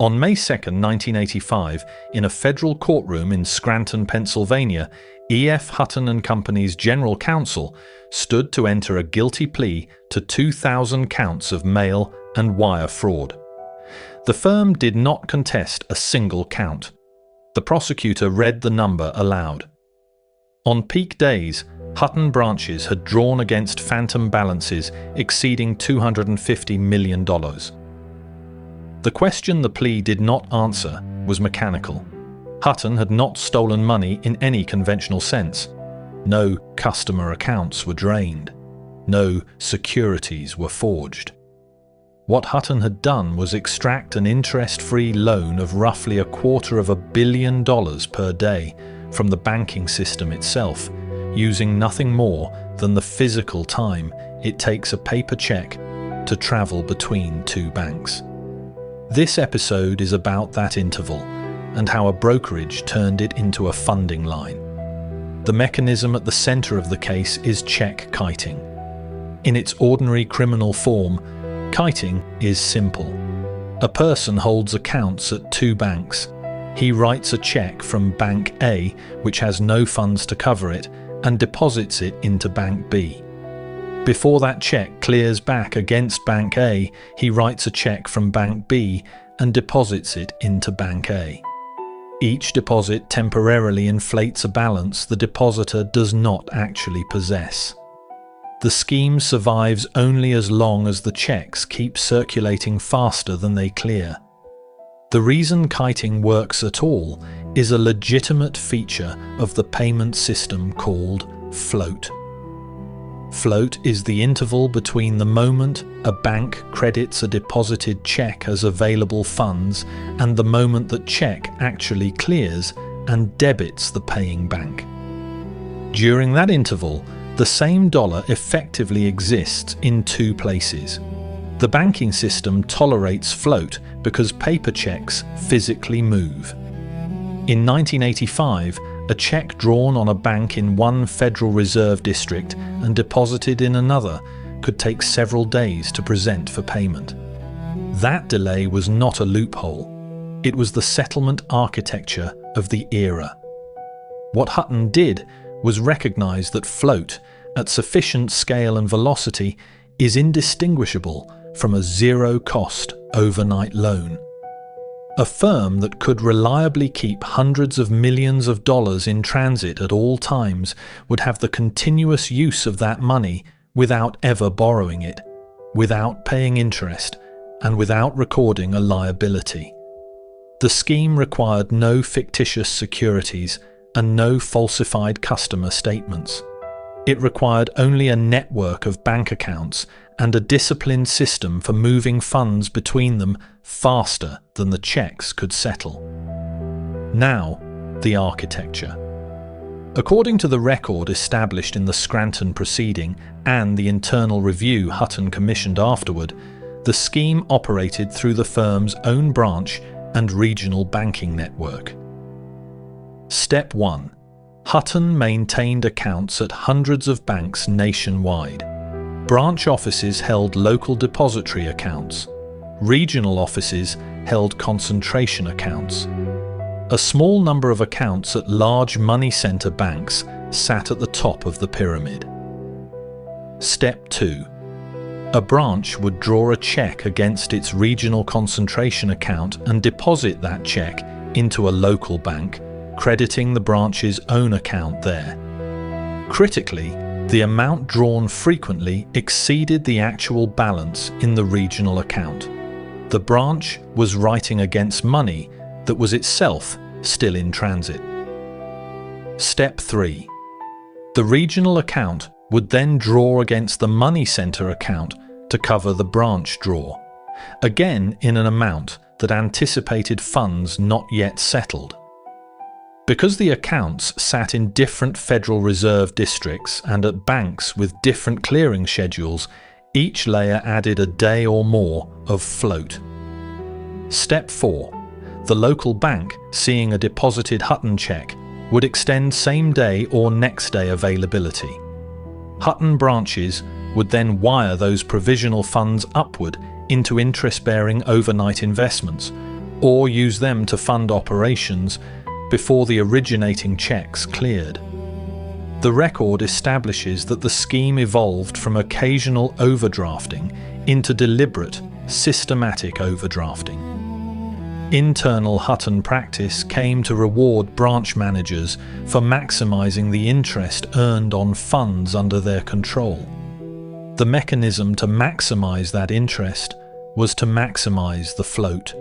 On May 2, 1985, in a federal courtroom in Scranton, Pennsylvania, E.F. Hutton and Company's general counsel stood to enter a guilty plea to 2,000 counts of mail and wire fraud. The firm did not contest a single count. The prosecutor read the number aloud. On peak days, Hutton branches had drawn against phantom balances exceeding $250 million. The question the plea did not answer was mechanical. Hutton had not stolen money in any conventional sense. No customer accounts were drained. No securities were forged. What Hutton had done was extract an interest-free loan of roughly $250 million per day from the banking system itself, using nothing more than the physical time it takes a paper check to travel between two banks. This episode is about that interval and how a brokerage turned it into a funding line. The mechanism at the center of the case is check kiting. In its ordinary criminal form, kiting is simple. A person holds accounts at two banks. He writes a check from Bank A, which has no funds to cover it, and deposits it into Bank B. Before that check clears back against Bank A, he writes a check from Bank B and deposits it into Bank A. Each deposit temporarily inflates a balance the depositor does not actually possess. The scheme survives only as long as the checks keep circulating faster than they clear. The reason kiting works at all is a legitimate feature of the payment system called float. Float is the interval between the moment a bank credits a deposited check as available funds and the moment that check actually clears and debits the paying bank. During that interval, the same dollar effectively exists in two places. The banking system tolerates float because paper checks physically move. In 1985, a check drawn on a bank in one Federal Reserve district and deposited in another could take several days to present for payment. That delay was not a loophole. It was the settlement architecture of the era. What Hutton did was recognize that float, at sufficient scale and velocity, is indistinguishable from a zero-cost overnight loan. A firm that could reliably keep hundreds of millions of dollars in transit at all times would have the continuous use of that money without ever borrowing it, without paying interest, and without recording a liability. The scheme required no fictitious securities and no falsified customer statements. It required only a network of bank accounts and a disciplined system for moving funds between them faster than the checks could settle. Now, the architecture. According to the record established in the Scranton proceeding and the internal review Hutton commissioned afterward, the scheme operated through the firm's own branch and regional banking network. Step 1. Hutton maintained accounts at hundreds of banks nationwide. Branch offices held local depository accounts. Regional offices held concentration accounts. A small number of accounts at large money center banks sat at the top of the pyramid. Step 2. A branch would draw a check against its regional concentration account and deposit that check into a local bank, crediting the branch's own account there. Critically, the amount drawn frequently exceeded the actual balance in the regional account. The branch was writing against money that was itself still in transit. Step 3. The regional account would then draw against the money center account to cover the branch draw, again in an amount that anticipated funds not yet settled. Because the accounts sat in different Federal Reserve districts and at banks with different clearing schedules, each layer added a day or more of float. Step 4. The local bank, seeing a deposited Hutton check, would extend same-day or next-day availability. Hutton branches would then wire those provisional funds upward into interest-bearing overnight investments, or use them to fund operations before the originating checks cleared. The record establishes that the scheme evolved from occasional overdrafting into deliberate, systematic overdrafting. Internal Hutton practice came to reward branch managers for maximizing the interest earned on funds under their control. The mechanism to maximize that interest was to maximize the float.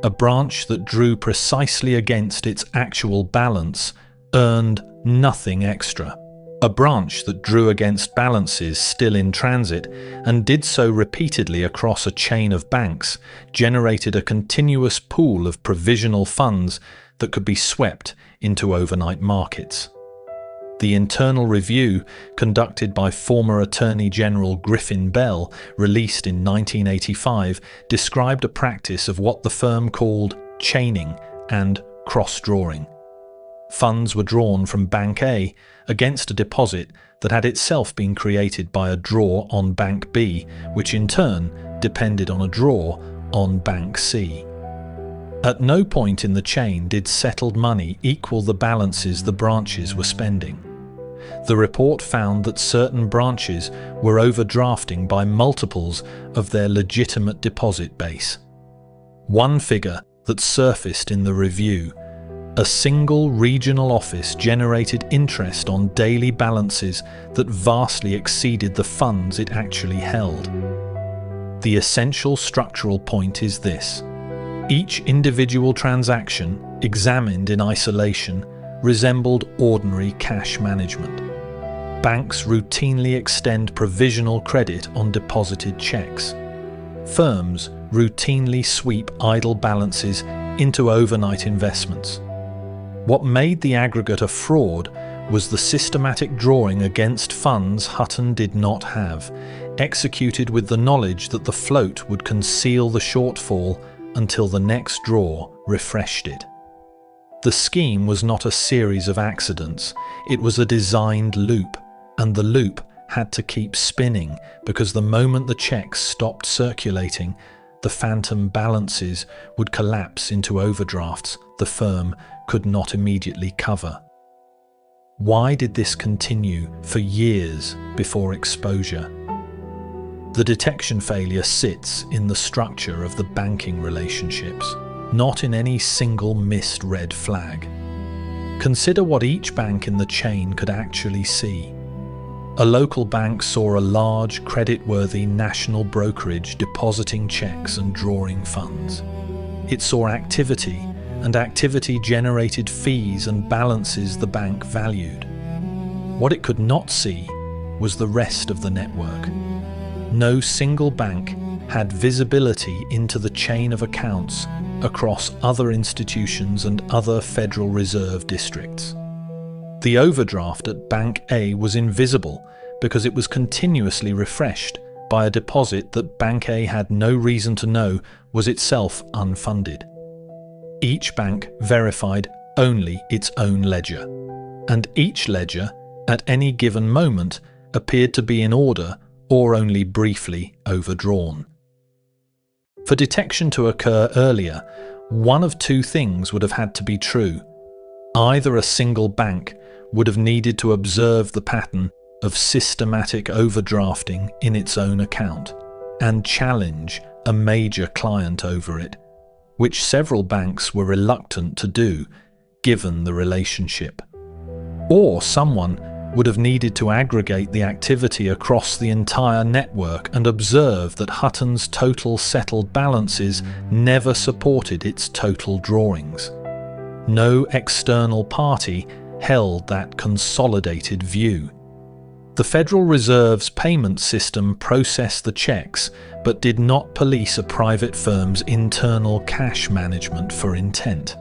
A branch that drew precisely against its actual balance earned nothing extra. A branch that drew against balances still in transit and did so repeatedly across a chain of banks generated a continuous pool of provisional funds that could be swept into overnight markets. The internal review, conducted by former Attorney General Griffin Bell, released in 1985, described a practice of what the firm called chaining and cross-drawing. Funds were drawn from Bank A against a deposit that had itself been created by a draw on Bank B, which in turn depended on a draw on Bank C. At no point in the chain did settled money equal the balances the branches were spending. The report found that certain branches were overdrafting by multiples of their legitimate deposit base. One figure that surfaced in the review: a single regional office generated interest on daily balances that vastly exceeded the funds it actually held. The essential structural point is this: each individual transaction, examined in isolation, resembled ordinary cash management. Banks routinely extend provisional credit on deposited checks. Firms routinely sweep idle balances into overnight investments. What made the aggregate a fraud was the systematic drawing against funds Hutton did not have, executed with the knowledge that the float would conceal the shortfall until the next draw refreshed it. The scheme was not a series of accidents, it was a designed loop, and the loop had to keep spinning because the moment the checks stopped circulating, the phantom balances would collapse into overdrafts the firm could not immediately cover. Why did this continue for years before exposure? The detection failure sits in the structure of the banking relationships, not in any single missed red flag. Consider what each bank in the chain could actually see. A local bank saw a large, creditworthy national brokerage depositing checks and drawing funds. It saw activity, and activity generated fees and balances the bank valued. What it could not see was the rest of the network. No single bank had visibility into the chain of accounts across other institutions and other Federal Reserve districts. The overdraft at Bank A was invisible because it was continuously refreshed by a deposit that Bank A had no reason to know was itself unfunded. Each bank verified only its own ledger, and each ledger, at any given moment, appeared to be in order or only briefly overdrawn. For detection to occur earlier, one of two things would have had to be true. Either a single bank would have needed to observe the pattern of systematic overdrafting in its own account and challenge a major client over it, which several banks were reluctant to do given the relationship. Or someone would have needed to aggregate the activity across the entire network and observe that Hutton's total settled balances never supported its total drawings. No external party held that consolidated view. The Federal Reserve's payment system processed the checks but did not police a private firm's internal cash management for intent.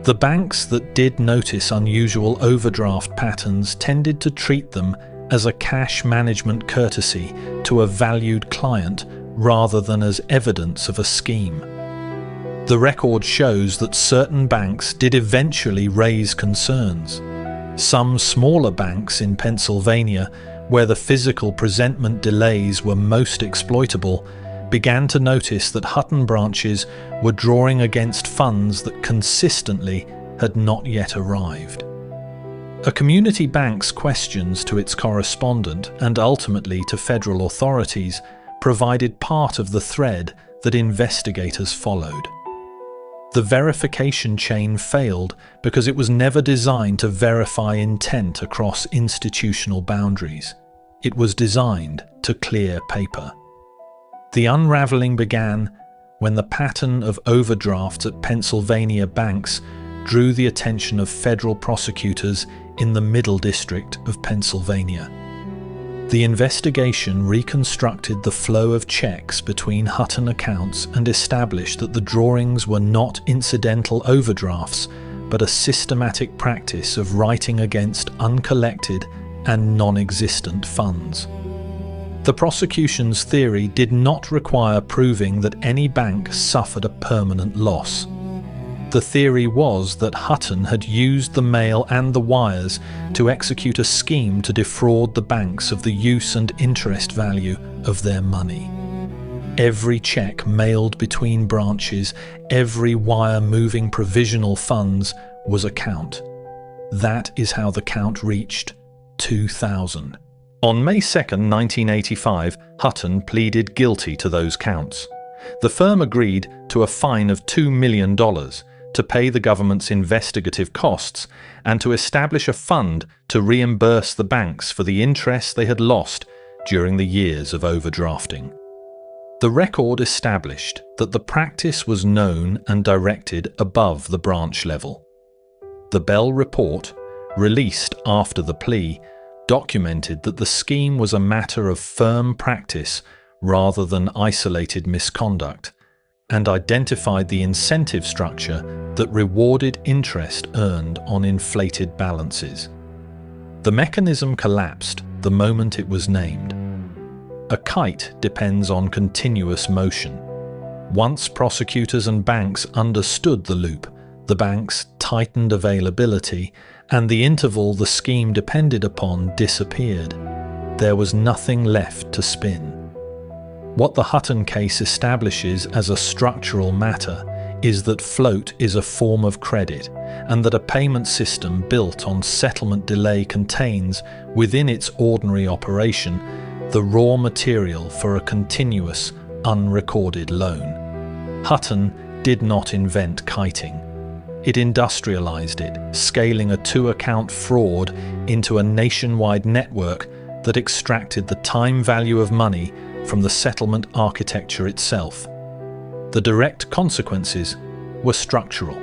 The banks that did notice unusual overdraft patterns tended to treat them as a cash management courtesy to a valued client rather than as evidence of a scheme. The record shows that certain banks did eventually raise concerns. Some smaller banks in Pennsylvania, where the physical presentment delays were most exploitable, began to notice that Hutton branches were drawing against funds that consistently had not yet arrived. A community bank's questions to its correspondent and ultimately to federal authorities provided part of the thread that investigators followed. The verification chain failed because it was never designed to verify intent across institutional boundaries. It was designed to clear paper. The unraveling began when the pattern of overdrafts at Pennsylvania banks drew the attention of federal prosecutors in the Middle District of Pennsylvania. The investigation reconstructed the flow of checks between Hutton accounts and established that the drawings were not incidental overdrafts, but a systematic practice of writing against uncollected and non-existent funds. The prosecution's theory did not require proving that any bank suffered a permanent loss. The theory was that Hutton had used the mail and the wires to execute a scheme to defraud the banks of the use and interest value of their money. Every check mailed between branches, every wire moving provisional funds was a count. That is how the count reached 2,000. On May 2, 1985, Hutton pleaded guilty to those counts. The firm agreed to a fine of $2 million to pay the government's investigative costs and to establish a fund to reimburse the banks for the interest they had lost during the years of overdrafting. The record established that the practice was known and directed above the branch level. The Bell report, released after the plea, documented that the scheme was a matter of firm practice rather than isolated misconduct, and identified the incentive structure that rewarded interest earned on inflated balances. The mechanism collapsed the moment it was named. A kite depends on continuous motion. Once prosecutors and banks understood the loop, the banks tightened availability, and the interval the scheme depended upon disappeared. There was nothing left to spin. What the Hutton case establishes as a structural matter is that float is a form of credit, and that a payment system built on settlement delay contains, within its ordinary operation, the raw material for a continuous, unrecorded loan. Hutton did not invent kiting. It industrialized it, scaling a two-account fraud into a nationwide network that extracted the time value of money from the settlement architecture itself. The direct consequences were structural.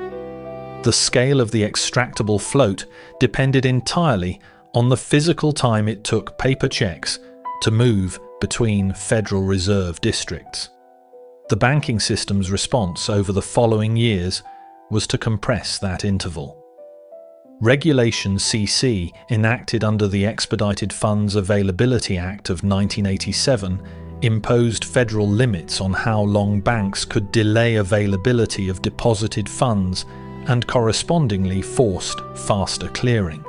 The scale of the extractable float depended entirely on the physical time it took paper checks to move between Federal Reserve districts. The banking system's response over the following years was to compress that interval. Regulation CC, enacted under the Expedited Funds Availability Act of 1987, imposed federal limits on how long banks could delay availability of deposited funds and correspondingly forced faster clearing.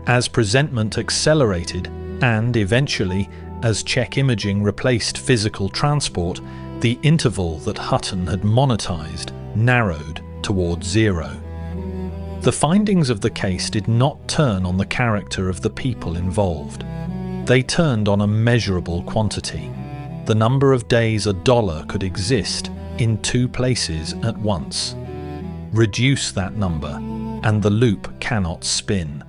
As presentment accelerated and, eventually, as check imaging replaced physical transport, the interval that Hutton had monetized narrowed towards zero. The findings of the case did not turn on the character of the people involved. They turned on a measurable quantity: the number of days a dollar could exist in two places at once. Reduce that number, and the loop cannot spin.